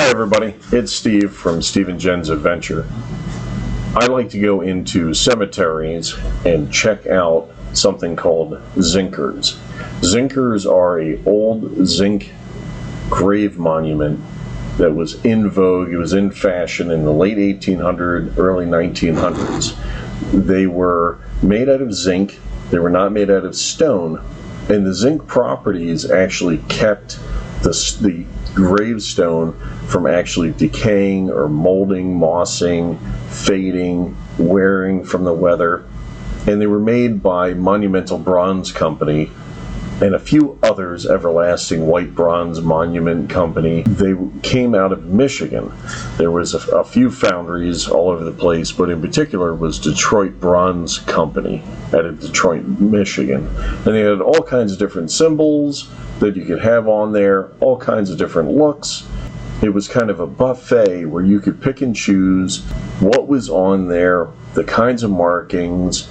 Hi everybody, it's Steve from Steve and Jen's Adventure. I like to go into cemeteries and check out something called zinkers. Zinkers are an old zinc grave monument that was in vogue. It was in fashion in the late 1800s, early 1900s. They were made out of zinc. They were not made out of stone, and the zinc properties actually kept the gravestone from actually decaying or molding, mossing, fading, wearing from the weather. And they were made by Monumental Bronze Company and a few others, Everlasting White Bronze Monument Company. They came out of Michigan. There was a few foundries all over the place, but in particular was Detroit Bronze Company out of Detroit, Michigan. And they had all kinds of different symbols that you could have on there, all kinds of different looks. It was kind of a buffet where you could pick and choose what was on there, the kinds of markings.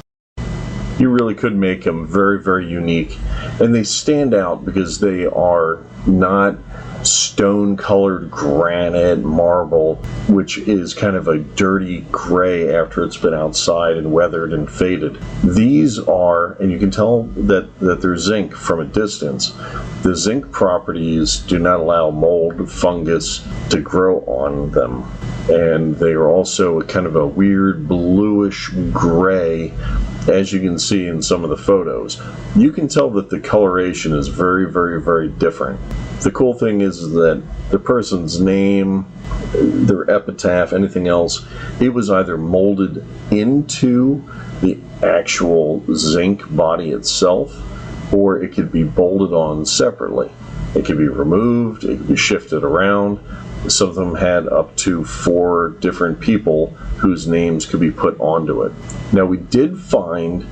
You really could make them very, very unique. And they stand out because they are not stone-colored granite, marble, which is kind of a dirty gray after it's been outside and weathered and faded. These are, and you can tell that they're zinc from a distance. The zinc properties do not allow mold, fungus to grow on them. And they are also kind of a weird bluish gray, as you can see in some of the photos. You can tell that the coloration is very, very, very different. The cool thing is that the person's name, their epitaph, anything else, it was either molded into the actual zinc body itself, or it could be bolted on separately. It could be removed, it could be shifted around. Some of them had up to 4 different people whose names could be put onto it. Now, we did find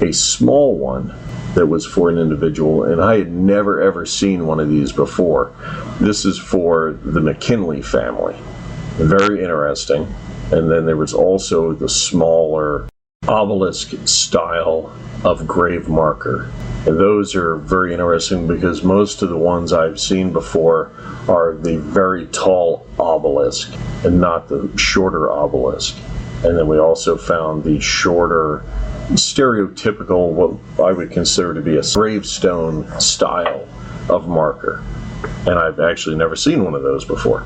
a small one that was for an individual, and I had never ever seen one of these before. This is for the McKinley family. Very interesting. And then there was also the smaller obelisk style of grave marker. And those are very interesting because most of the ones I've seen before are the very tall obelisk and not the shorter obelisk. And then we also found the shorter, stereotypical, what I would consider to be a gravestone style of marker. And I've actually never seen one of those before.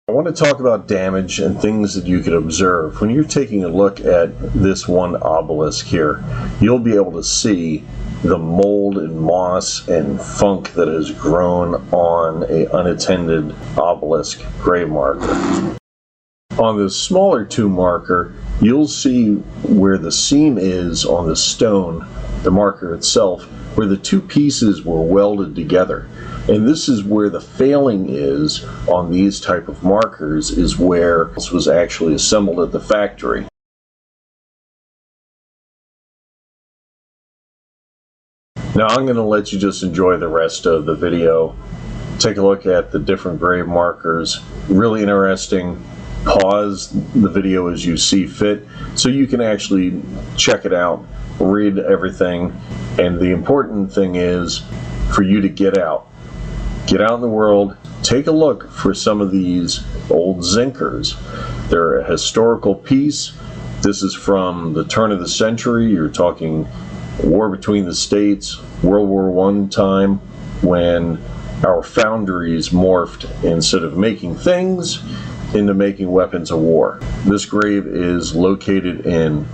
I want to talk about damage and things that you could observe. When you're taking a look at this one obelisk here, you'll be able to see the mold and moss and funk that has grown on an unattended obelisk grave marker. On the smaller tomb marker, you'll see where the seam is on the stone, the marker itself, where the two pieces were welded together. And this is where the failing is on these type of markers, is where this was actually assembled at the factory. Now I'm going to let you just enjoy the rest of the video. Take a look at the different grave markers. Really interesting. Pause the video as you see fit so you can actually check it out, read everything. And the important thing is for you to get out. Get out in the world, take a look for some of these old zinkers. They're a historical piece. This is from the turn of the century. You're talking war between the states, World War I time, when our foundries morphed, instead of making things, into making weapons of war. This grave is located in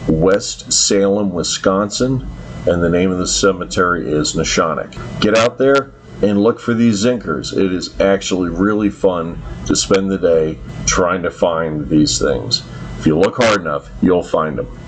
West Salem, Wisconsin, and the name of the cemetery is Neshonoc. Get out there and look for these zinkers. It is actually really fun to spend the day trying to find these things. If you look hard enough, you'll find them.